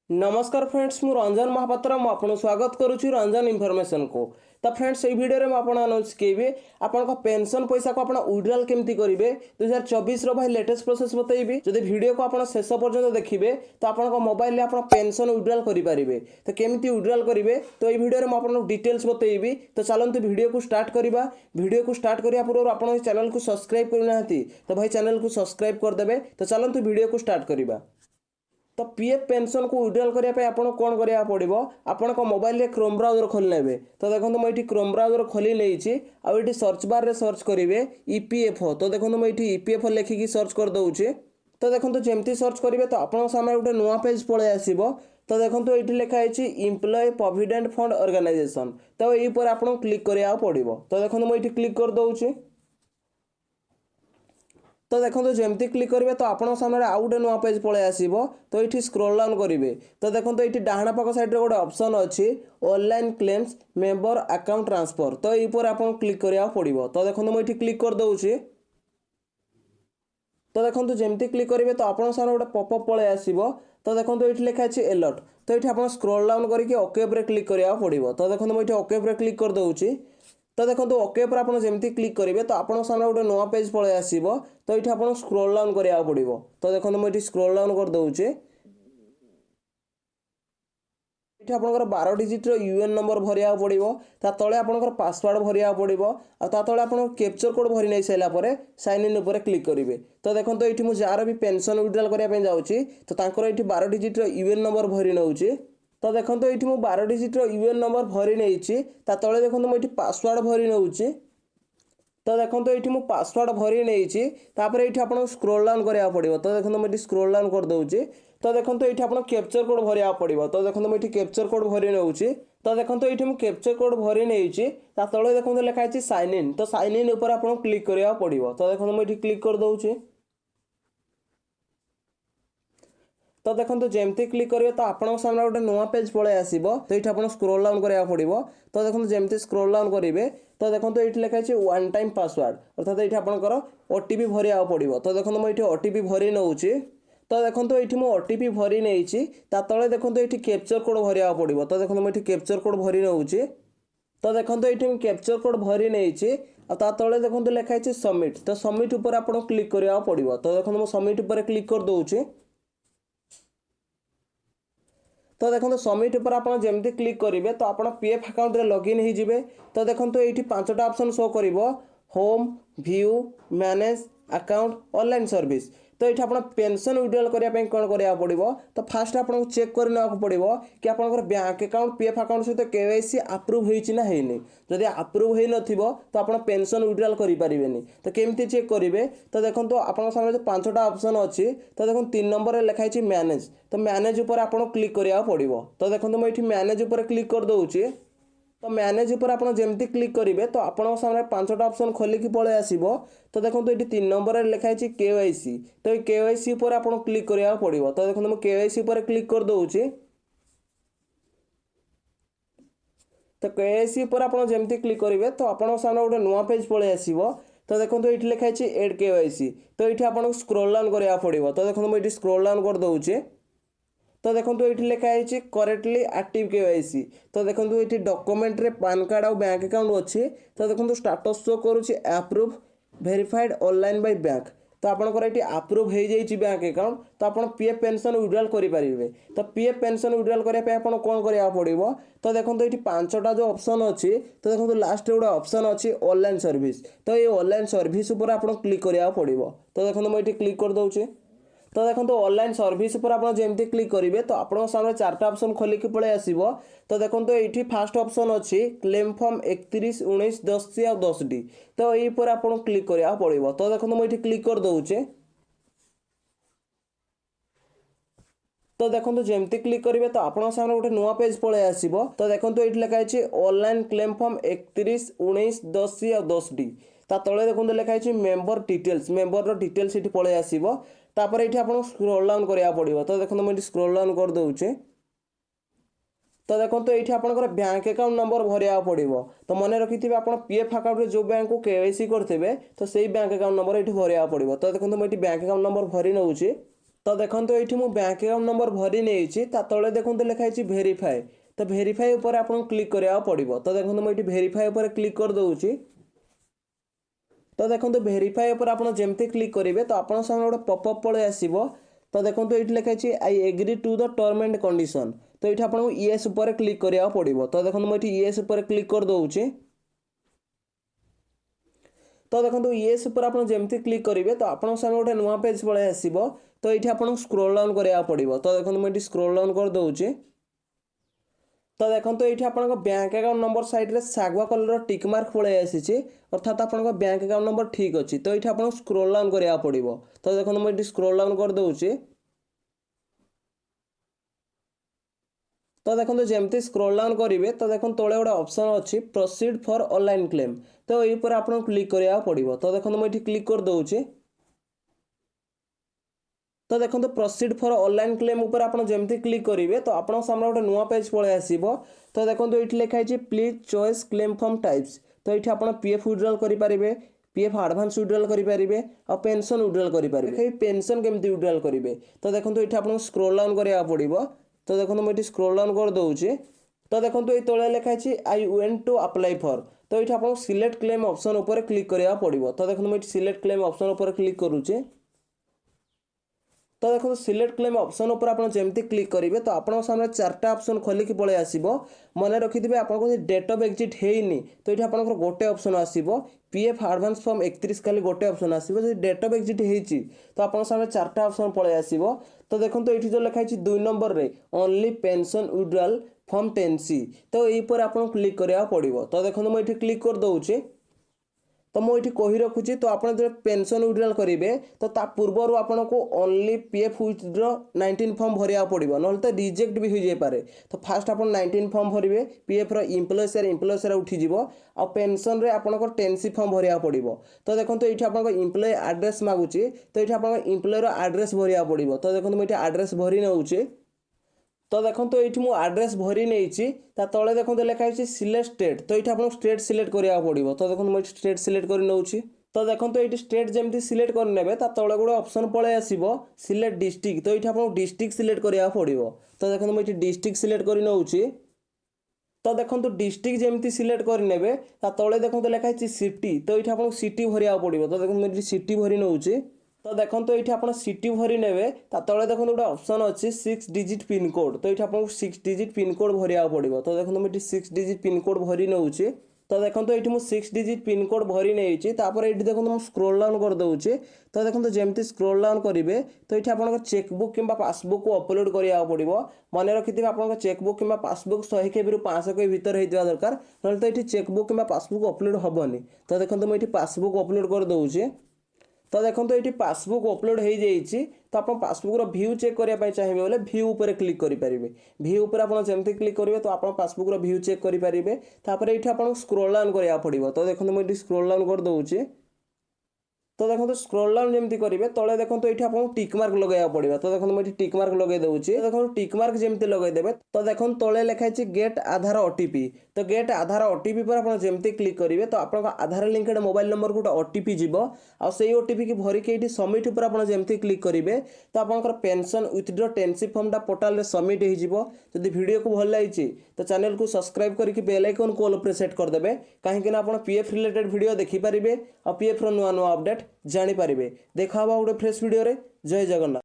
नमस्कार फ्रेंड्स मु रंजन महापात्र मु आपन स्वागत करुच्ची रंजन इनफॉरमेशन को। तो फ्रेंड्स ये वीडियो में आपन अनाउंस केबे आपन पेंशन पैसा को आपन विड्रॉल केमती करेंगे 2024 भाई लेटेस्ट प्रोसेस बतैबी। जब वीडियो को आपन शेष पर्यंत देखिए तो आपन मोबाइल आप पेंशन विड्रॉल करेंगे। तो केमती विड्रॉल करेंगे तो ये वीडियो में आपन डिटेल्स बतैबी। तो चलते वीडियो को स्टार्ट करवा। वीडियो को स्टार्ट करने पूर्व आप चैनल को सब्सक्राइब करना तो भाई चैनल को सब्सक्राइब करदे। तो चलते वीडियो को स्टार्ट करवा। तो पीएफ पेंशन को विड्रॉल करने आपको कौन करा पड़ो आपण मोबाइल रे क्रोम ब्राउजर खोली ने। तो देखो मुझे क्रोम ब्राउजर खोली नहीं आउट सर्च बार रे सर्च करेंगे ईपीएफओ। तो देखो मुझे ईपीएफओ लिखिकी सर्च कर दूचे। तो देखो जमती सर्च करेंगे तो आप सामने गोटे नुआ पेज पलि आसो। तो देखो ये लिखाई एम्प्लॉय प्रोविडेंट फंड ऑर्गेनाइजेशन। तो ये आपको क्लिक करा पड़ो। तो देखो मुझे क्लिक कर दूचे। तो देखो जमती क्लिक करेंगे तो आप सामने आउ गोटे नुआ पेज पलि आसो। तो ये स्क्रोल डाउन करेंगे तो देखो ये डाहाण पाख साइड गोटे ऑप्शन अच्छी online claims member account transfer. तो ये आपको क्लिक करा पड़ो। तो देखो मुझे क्लिक कर दूचे। तो देखो जमती क्लिक करेंगे तो आप सामने गोटे पॉपअप पलि आसो। तो देखो ये लिखाई अलर्ट। तो ये आप स्क्रोल डाउन करके ओके पर क्लिक करा पड़ो। तो देखो मुझे ओके पर क्लिक कर दूचे। तो देखो ओके पर आपन जमती क्लिक करेंगे तो आप सामने गोटे नुआ पेज पलि आसो। तो ये आपको स्क्रोल डाउन करा पड़ो। तो देखो मुझे स्क्रोल डाउन कर दूचे। ये आपंकर 12 डिजिट यूएन नंबर भरिया पड़ो। तले आपंकर पासवर्ड भरिया पड़ो। आते आप कैप्चर कोड भरी नहीं सारापर साइन इन उपर क्लिक करेंगे। तो देखो ये मुझे जार भी पेंशन विड्रॉल करने जाऊँगी तो तांकर ये 12 डिजिट यूएन नंबर भरी नौचे। तो देखो ये 12 डिजिट यूएन नंबर भरी नहीं तले देखो मुझे पासवर्ड भरी नौचे। तो देखो ये मुझे पासवर्ड भरी नहीं ये आपको स्क्रोल डाउन करा पड़ो। तो देखो मुझे स्क्रोल डाउन कर दूचे। तो देखो ये आपको कैप्चर कोड भरिया पड़ो। तो देखो मुझे कैप्चर कोड भरी नौचे। तो देखो ये मुझे कैप्चर कोड भरी नहीं तले देखो लिखाई साइन इन। तो साइन इन उपर आपको क्लिक करा पड़ो। तो देखो मुझे क्लिक कर दूचे। तो देखो जमती क्लिक करेंगे तो आप सामने गोटे नुआ पेज पलि आसो। तो ये आपको स्क्रोल डाउन करा पड़ो। तो देखो जमती स्क्रोल डाउन करेंगे तो देखो ये लिखाई वन टाइम पासवर्ड अर्थात ये आपंकर ओटीपी भरिया पड़ो। तो देखो मुझे ओटीपी भरी नौचे। तो देखो ये मुझे ओटीपी भरी नहीं तले देखो ये कैप्चर कोड भरिया पड़ो। तो देखो मुझे कैप्चर कोड भरी नौचे। तो देखो ये कैप्चर कोड भरी नहीं तले देखो लिखाई सबमिट। तो सबमिट उपर आपको क्लिक करा पड़ो। तो देखो मुझे सबमिट उपर क्लिक कर दूचे। तो देखो सबमिट पर आप जमती क्लिक करेंगे तो आप पीएफ अकाउंट रे लॉगिन हो जाए। तो देखो ये 5टा ऑप्शन शो कर home view manage account online service. तो ये आप पेंशन विड्रॉल करने कौन करा पड़ो। तो फास्ट आपको चेक करने पड़ो कि आप बैंक अकाउंट पीएफ अकाउंट सहित केवाईसी अप्रूव होना है। जदि अप्रूव हो तो आप पेंशन विड्रॉल करें। तो केमती चेक करेंगे तो देखो आप सामने जो 5टा ऑप्शन अच्छी। तो देखो 3 नंबर लिखाई मैनेज। तो मैनेज उपर आपको क्लिक करा पड़ो। तो देखो मुझे मैनेज उपर क्लिक कर दूचे। तो मैनेज उपर आप जमती क्लिक करेंगे तो आप सामने 5टा ऑप्शन खोलिकी पलि आसो। तो देखो ये 3 नंबर लिखाई केवाईसी। तो ये केवाईसी उपर आपको क्लिक करा पड़ो। तो देखो मुझे केवाईसी उपर क्लिक कर दूचे। तो केवाईसी उपर आप जमती क्लिक करेंगे तो आप सामने गोटे नुआ पेज पलि आसो। तो देखो ये लिखाई एड केवाईसी। तो ये आपको स्क्रोल डाउन करा पड़ो। तो देखो मुझे स्क्रोल डाउन कर दूचे। तो देखो ये लिखाई करेक्टली एक्टिव केवाईसी। तो देखो ये डॉक्यूमेंट रे पान कार्ड और बैंक अकाउंट अच्छे। तो देखो स्टेटस शो करुच्ची approve verified online by bank. तो आपंकर ये अप्रूव हो जाइए बैंक अकाउंट। तो आप पीएफ पेंशन विड्रॉल करेंगे। तो पीएफ पेंशन विड्रॉल करने आपको कौन करा पड़ो। तो देखो ये 5टा जो ऑप्शन अच्छी। तो देखो लास्ट गोटे ऑप्शन अच्छी ऑनलाइन सर्विस। तो ये ऑनलाइन सर्विस उपर आपको क्लिक करा पड़ो। तो देखो मुझे क्लिक कर दूचे। तो देखो ऑनलाइन सर्विस पर आप जमती क्लिक करेंगे तो आप सामने 4टा ऑप्शन खोलिकी पलि आसो। तो देखो ये फास्ट ऑप्शन अच्छी क्लेम फॉर्म 31 19 10 सी और 10 डी। तो ये पर आपको क्लिक करा पड़ो। तो देखो मुझे क्लिक कर दूचे। तो देखो जमती क्लिक करेंगे तो आप सामने गोटे नुआ पेज पलि आसो। तो देखो ये लिखाई ऑनलाइन क्लेम फॉर्म 31 19 10 सी और 10 डी। तले देखो लिखाई मेंबर डिटेल्स मेंबर डिटेल्स ये पलि आसो। तापर ये आपको स्क्रोल डाउन करा पड़ो। तो देखो मुझे स्क्रोल डाउन कर दूचे। तो देखो ये आपंकर बैंक अकाउंट नंबर भरिया पड़ो। तो मन रखिए आप पीएफ अकाउंट जो बैंक को केवाईसी करते तो सही बैंक अकाउंट नंबर ये भरिया पड़ो। तो देखो मुझे बैंक अकाउंट नंबर भरी नौचे। तो देखो ये मुझे बैंक अकाउंट नंबर भरी नहीं तले देखो लिखाई भेरीफाए तो भेरीफाए उपर आपको क्लिक करा पड़ो। तो देखो मुझे भेरीफाए उपर क्लिक कर दूची। तो देखो भेरीफाए उपर आप जमती क्लिक करेंगे तो आप सामने गोटे पॉपअप पलि आसो। तो देखो ये लिखाई I agree to the term and condition तो ये आपको येस उपर क्लिक करा पड़ो। तो देखो मुझे येस उपर क्लिक कर दूची। तो देखो येस उपर आप जमती क्लिक करेंगे तो आप सामने गोटे नुआ पेज पलि आसो। तो ये आपको स्क्रोल डाउन करा पड़ो। तो देखो मुझे स्क्रोल डाउन कर दूची। तो देखो ये आपको बैंक अकाउंट नंबर साइड शागुआ कलर टिक मार्क पलि आसी अर्थात आपको बैंक अकाउंट नंबर ठीक अच्छी। तो ये आपको स्क्रोल डाउन करा पड़ो। तो देखो मुझे स्क्रोल डाउन कर दूची। तो देखो जमती स्क्रोल डाउन करेंगे तो देखो तले गोटे ऑप्शन अच्छी प्रोसीड फॉर ऑनलाइन क्लेम तो ये आपको क्लिक करा पड़ो। तो देखो मुझे क्लिक कर दूची। तो देखो प्रोसीड फॉर ऑनलाइन क्लेम ऊपर आप जमती क्लिक करेंगे तो आप सामने गोटे नुआ पेज पलि आसो। तो देखो ये लिखाई please choice claim form types तो ये आप पीएफ विड्रॉल करेंगे पीएफ एडवांस विड्रॉल करेंगे और पेंशन विड्रॉल करेंगे। पेंशन केमती विड्रॉल करेंगे तो देखो ये आपको स्क्रोल डाउन करा पड़ो। तो देखो मुझे स्क्रोल डाउन कर दूची। तो देखो ये तले लिखाई I went to apply for तो ये आपको सिलेक्ट क्लेम ऑप्शन उपर क्लिक करा पड़ो। तो देखो मुझे सिलेक्ट क्लेम ऑप्शन उपर क्लिक करुचे। तो देखो सिलेक्ट क्लेम ऑप्शन उपर आप जमती क्लिक करेंगे तो आप सामने चार्टा ऑप्शन खोलिक पलि आसो। मन रखिथे आपको डेट ऑफ एग्जिट होनी तो ये आप गोटे ऑप्शन आसो पीएफ एडवांस फॉर्म 31 खाली गोटे ऑप्शन आसो। जो डेट ऑफ एग्जिट होती तो आप सामने चार्टा ऑप्शन पलि आसो। तो देखो ये जो लिखाई 2 नंबर रे only pension withdrawal form 10C तो ये आपको क्लिक करा पड़ो। तो देखो मुझे क्लिक कर दूची। तो मुझे कही रखुची तो आप जो पेंशन विड्रॉल करेंगे तो पूर्वर आपको ओनली पीएफ विथड्रॉ 19 फॉर्म भरिया पड़ो ना तो रिजेक्ट भी हो जाए पारे। तो फास्ट आप 19 फॉर्म भरवे पीएफ एम्प्लॉय शेयर उठीज आ पेंशन रे आपको 10C फॉर्म भरिया पड़ो। तो देखो ये आपको एम्प्लॉय एड्रेस मागुची तो ये आपको एम्प्लॉयर एड्रेस भरिया पड़ो। तो देखो मुझे एड्रेस भरी नौचे। तो देखो ये मुझे एड्रेस भरी नहीं तले देखो लिखाई सिलेक्ट स्टेट तो ये आपको स्टेट सिलेक्ट करा पड़ो। तो देखो मुझे स्टेट सिलेक्ट कर नौची। तो देखो ये स्टेट जमती सिलेक्ट करने तले गोटे ऑप्शन पलि आसो सिलेक्ट डिस्ट्रिक्ट तो ये आपको डिस्ट्रिक्ट सिलेक्ट करा पड़ो। तो देखो मुझे डिस्ट्रिक्ट सिलेक्ट कर नौची। तो देखो डिस्ट्रिक्ट जमती सिलेक्ट करने तले देखो लिखाई सिटी तो ये आपको सिटी भरिया पड़ो। तो देखो मुझे सिटी भरी नौची। तो देखो ये आप सिटी भरी ने तले देखो गोटे ऑप्शन अच्छी 6 डिजिट पिन कोड तो ये आपको 6 डिजिट पिन कोड भरिया पड़ो। तो देखो मुझे 6 डिजिट पिन कोड भरी नौची। तो देखो ये मुझे 6 डिजिट पिन कोड भरी नहीं ये देखो मुझे स्क्रोल डाउन कर दूची। तो देखो जमती स्क्रोल डाउन करेंगे तो ये आपको चेकबुक कि पासबुक को अपलोड करा पड़ो। मन रखिथे आप चेकबुक कि पासबुक 100 KB रू 500 KB भितर होता दरकार ना तो ये चेकबुक कि पासबुक अपलोड हेनी। तो देखो मुझे पासबुक अपलोड कर दूची। तो देखो ये पासबुक अपलोड हो जाइए तो आप पासबुक व्यू चेक करने चाहिए बोले व्यू उपर क्लिक करेंगे। व्यू उपर आप जमती क्लिक करेंगे तो आप पासबुक व्यू चेक करेंगे। ये आपको स्क्रोल डाउन करा पड़ो। तो देखो मुझे स्क्रोल डाउन कर दूची। तो देखो स्क्रोल डाउन जमती करेंगे तले देखो ये आपको टिक मार्क लगे पड़ो। तो देखो मुझे टिक मार्क लगे दूची। देखो टिक मार्क जमती लगेदेवे तो देखो तले लिखाई गेट आधार ओटीपी तो गेट आधार ओटीपी पर आप जमती क्लिक करेंगे तो आप आधार लिंकेड मोबाइल नंबर गोटे ओटीपी जीव आ से ओटीपी की भरिक ये सबमिट उपर आप जमती क्लिक करेंगे तो आप पेंशन विथड्रॉ 10C फॉर्मटा पोर्टाल सबमिट हो। जदि वीडियो को भल लगी तो चैनल को सब्सक्राइब करके बेल आइकन को ऑल उपर सेट करदेवे कहीं आप पीएफ रिलेटेड वीडियो देखिपारे और पीएफ नुआ नुआ अपडेट जानीपारे। देखा गोटे फ्रेश वीडियो रे। जय जगन्नाथ।